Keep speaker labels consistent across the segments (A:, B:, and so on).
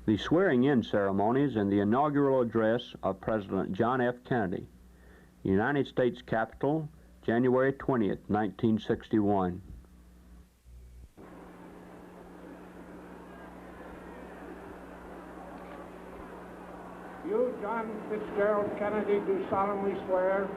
A: The swearing-in ceremonies and the inaugural address of President John F. Kennedy, United States Capitol, January 20th, 1961.
B: You, John Fitzgerald Kennedy, do solemnly swear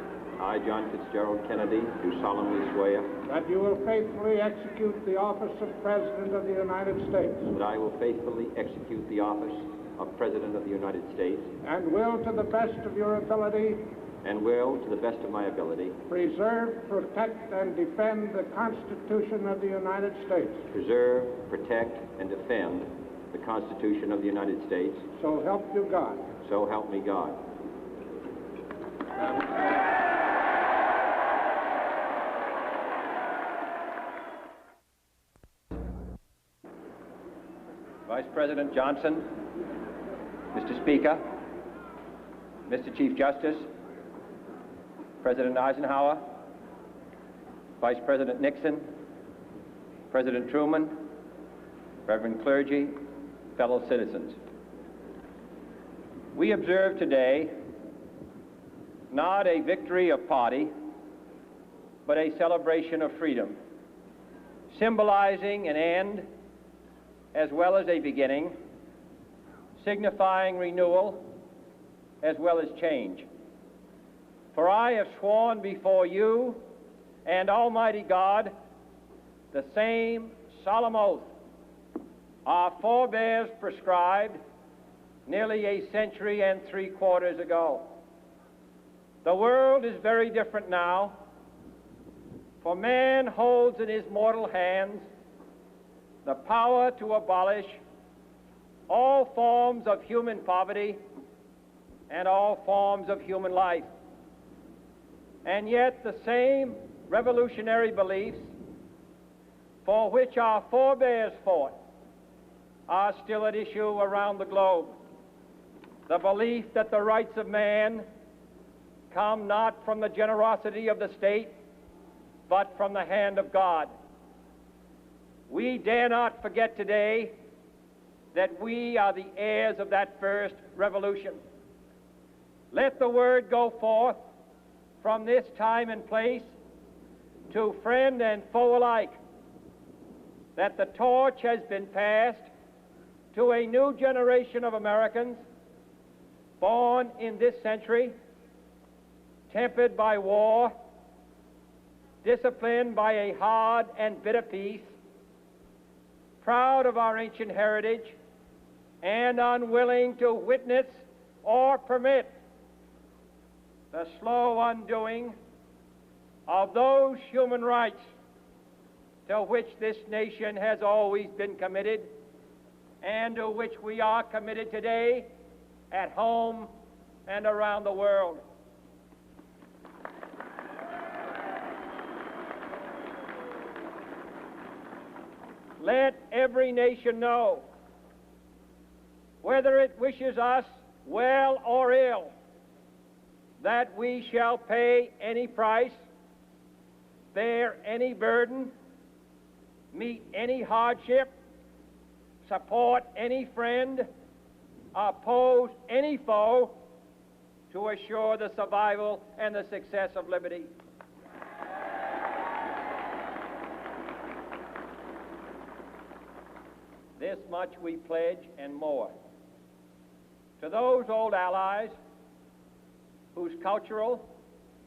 C: I, John Fitzgerald Kennedy, do solemnly swear
B: that you will faithfully execute the office of President of the United States
C: that I will faithfully execute the office of President of the United States
B: and will, to the best of your ability,
C: and will, to the best of my ability,
B: preserve, protect, and defend the Constitution of the United States.
C: preserve, protect, and defend the Constitution of the United States.
B: So help you God.
C: So help me God. Vice President Johnson, Mr. Speaker, Mr. Chief Justice, President Eisenhower, Vice President Nixon, President Truman, Reverend clergy, fellow citizens. We observe today not a victory of party, but a celebration of freedom, symbolizing an end as well as a beginning, signifying renewal as well as change. For I have sworn before you and Almighty God the same solemn oath our forebears prescribed nearly a century and 3/4 ago. The world is very different now, for man holds in his mortal hands the power to abolish all forms of human poverty and all forms of human life. And yet the same revolutionary beliefs for which our forebears fought are still at issue around the globe. The belief that the rights of man come not from the generosity of the state, but from the hand of God. We dare not forget today that we are the heirs of that first revolution. Let the word go forth from this time and place to friend and foe alike that the torch has been passed to a new generation of Americans born in this century, tempered by war, disciplined by a hard and bitter peace, proud of our ancient heritage, and unwilling to witness or permit the slow undoing of those human rights to which this nation has always been committed and to which we are committed today at home and around the world. Let every nation know, whether it wishes us well or ill, that we shall pay any price, bear any burden, meet any hardship, support any friend, oppose any foe to assure the survival and the success of liberty. This much we pledge and more. To those old allies whose cultural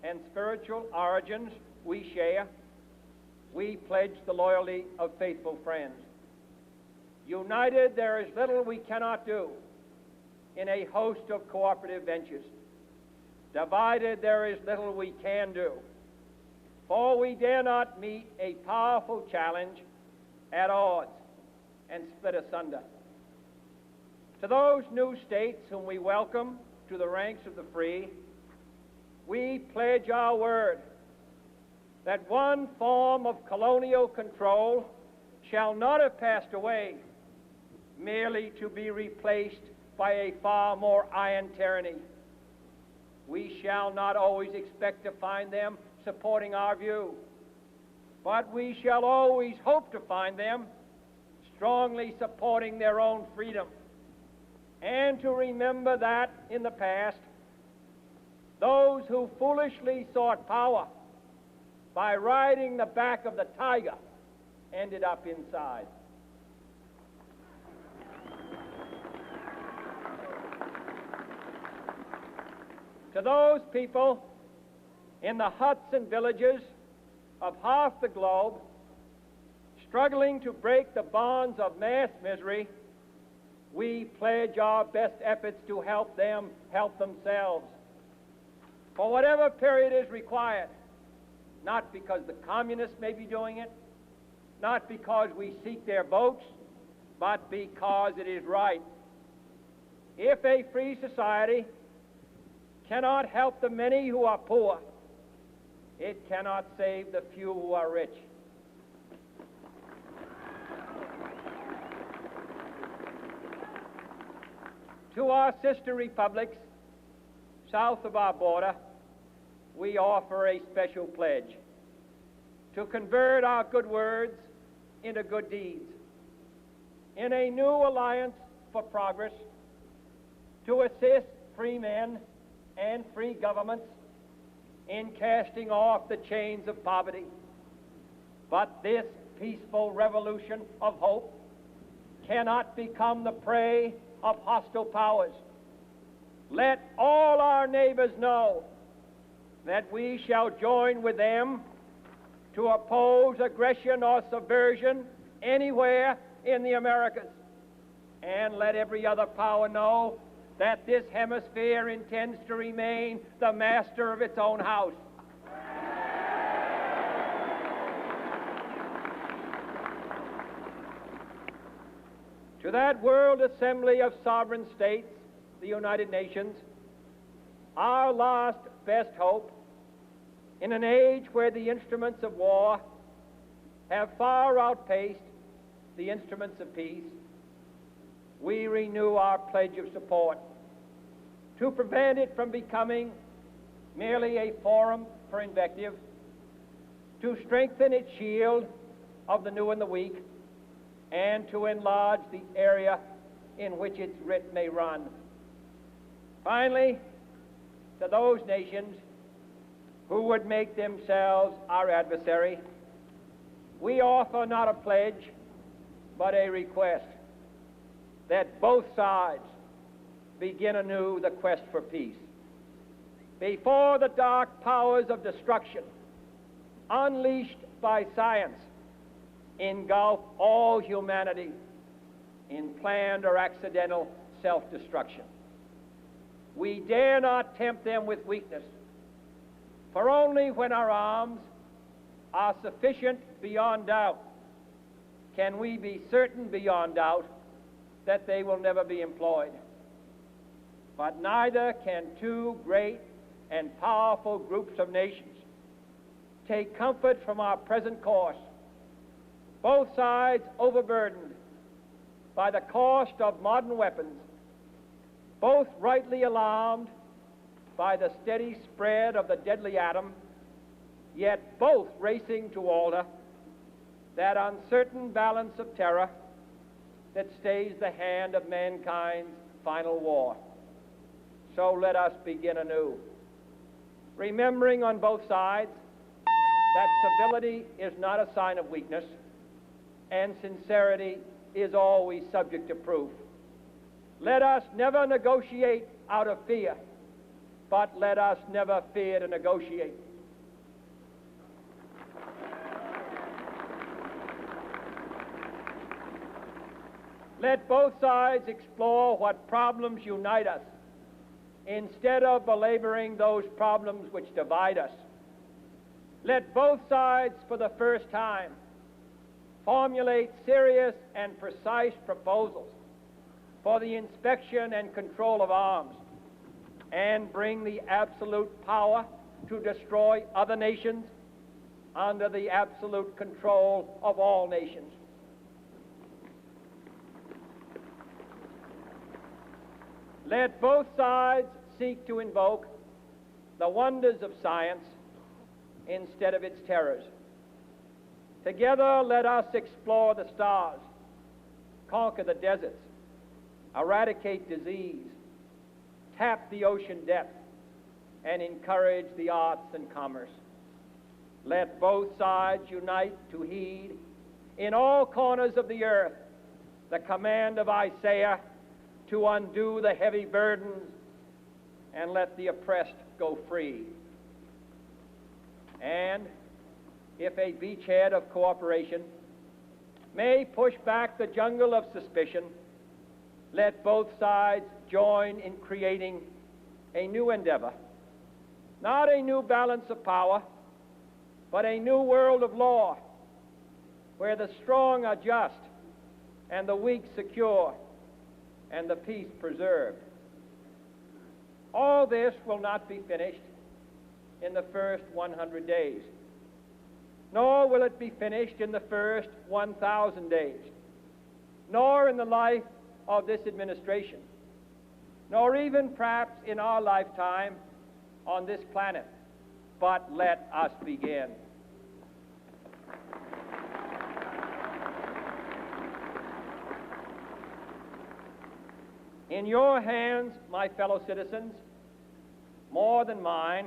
C: and spiritual origins we share, we pledge the loyalty of faithful friends. United, there is little we cannot do in a host of cooperative ventures. Divided, there is little we can do, for we dare not meet a powerful challenge at odds and split asunder. To those new states whom we welcome to the ranks of the free, we pledge our word that one form of colonial control shall not have passed away, merely to be replaced by a far more iron tyranny. We shall not always expect to find them supporting our view, but we shall always hope to find them strongly supporting their own freedom. and to remember that in the past, those who foolishly sought power by riding the back of the tiger ended up inside. To those people in the huts and villages of half the globe struggling to break the bonds of mass misery, we pledge our best efforts to help them help themselves for whatever period is required, not because the communists may be doing it, not because we seek their votes, but because it is right. If a free society cannot help the many who are poor, it cannot save the few who are rich. To our sister republics south of our border, we offer a special pledge to convert our good words into good deeds, in a new alliance for progress, to assist free men and free governments in casting off the chains of poverty. But this peaceful revolution of hope cannot become the prey of hostile powers. Let all our neighbors know that we shall join with them to oppose aggression or subversion anywhere in the Americas. And let every other power know that this hemisphere intends to remain the master of its own house. To that World Assembly of Sovereign States, the United Nations, our last best hope, in an age where the instruments of war have far outpaced the instruments of peace, we renew our pledge of support to prevent it from becoming merely a forum for invective, to strengthen its shield of the new and the weak, and to enlarge the area in which its writ may run. Finally, to those nations who would make themselves our adversary, we offer not a pledge, but a request that both sides begin anew the quest for peace. Before the dark powers of destruction, unleashed by science, engulf all humanity in planned or accidental self-destruction. We dare not tempt them with weakness, for only when our arms are sufficient beyond doubt can we be certain beyond doubt that they will never be employed. But neither can two great and powerful groups of nations take comfort from our present course, both sides overburdened by the cost of modern weapons, both rightly alarmed by the steady spread of the deadly atom, yet both racing to alter that uncertain balance of terror that stays the hand of mankind's final war. So let us begin anew, remembering on both sides that civility is not a sign of weakness, and sincerity is always subject to proof. Let us never negotiate out of fear, but let us never fear to negotiate. Let both sides explore what problems unite us, instead of belaboring those problems which divide us. Let both sides, for the first time, formulate serious and precise proposals for the inspection and control of arms, and bring the absolute power to destroy other nations under the absolute control of all nations. Let both sides seek to invoke the wonders of science instead of its terrors. Together, let us explore the stars, conquer the deserts, eradicate disease, tap the ocean depth, and encourage the arts and commerce. Let both sides unite to heed in all corners of the earth the command of Isaiah to undo the heavy burdens and let the oppressed go free. And if a beachhead of cooperation may push back the jungle of suspicion, let both sides join in creating a new endeavor, not a new balance of power, but a new world of law, where the strong are just and the weak secure and the peace preserved. All this will not be finished in the first 100 days, nor will it be finished in the first 1,000 days, nor in the life of this administration, nor even perhaps in our lifetime on this planet. But let us begin. In your hands, my fellow citizens, more than mine,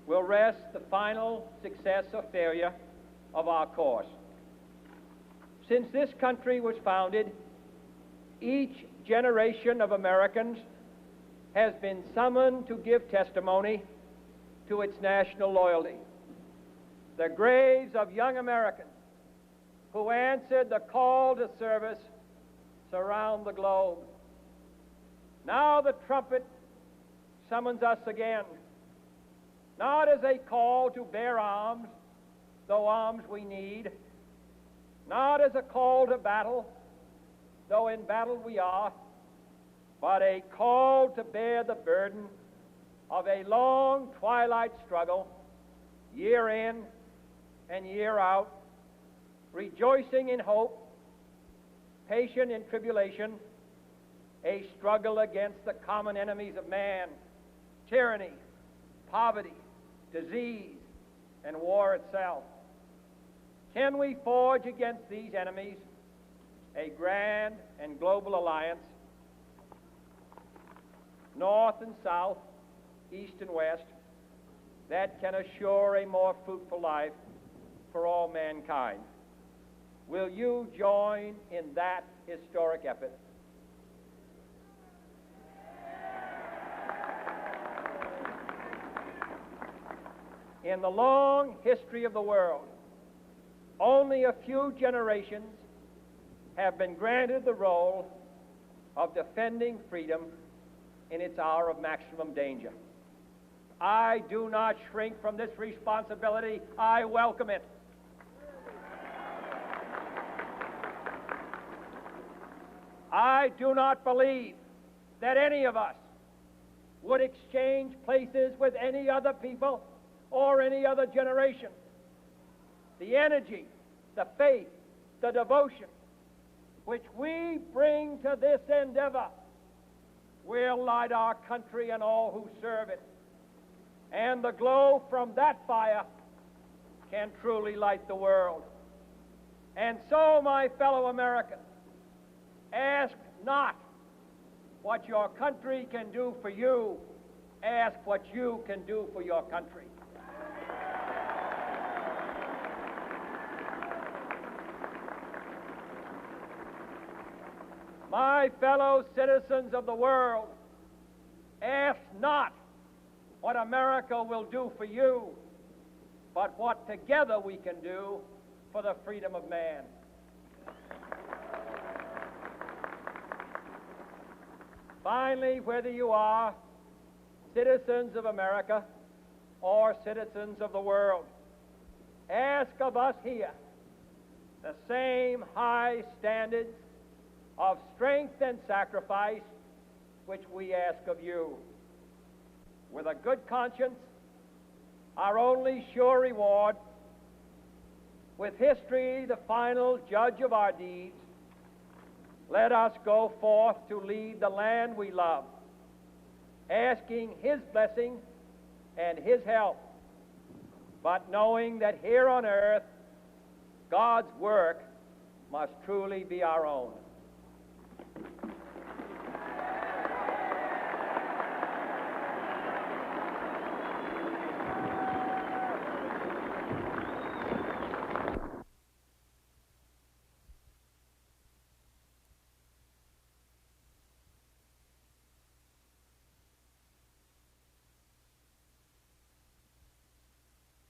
C: will rest the final success or failure of our course. Since this country was founded, each generation of Americans has been summoned to give testimony to its national loyalty. The graves of young Americans who answered the call to service surround the globe. Now the trumpet summons us again, not as a call to bear arms, though arms we need, not as a call to battle, though in battle we are, but a call to bear the burden of a long twilight struggle, year in and year out, rejoicing in hope, patient in tribulation, a struggle against the common enemies of man, tyranny, poverty, disease, and war itself. Can we forge against these enemies a grand and global alliance, north and south, east and west, that can assure a more fruitful life for all mankind? Will you join in that historic effort? In the long history of the world, only a few generations have been granted the role of defending freedom in its hour of maximum danger. I do not shrink from this responsibility. I welcome it. I do not believe that any of us would exchange places with any other people or any other generation. The energy, the faith, the devotion which we bring to this endeavor will light our country and all who serve it. And the glow from that fire can truly light the world. And so, my fellow Americans, ask not what your country can do for you, ask what you can do for your country. My fellow citizens of the world, ask not what America will do for you, but what together we can do for the freedom of man. Finally, whether you are citizens of America or citizens of the world, ask of us here the same high standards of strength and sacrifice which we ask of you. With a good conscience, our only sure reward, with history the final judge of our deeds, let us go forth to lead the land we love, asking His blessing and His help, but knowing that here on earth, God's work must truly be our own.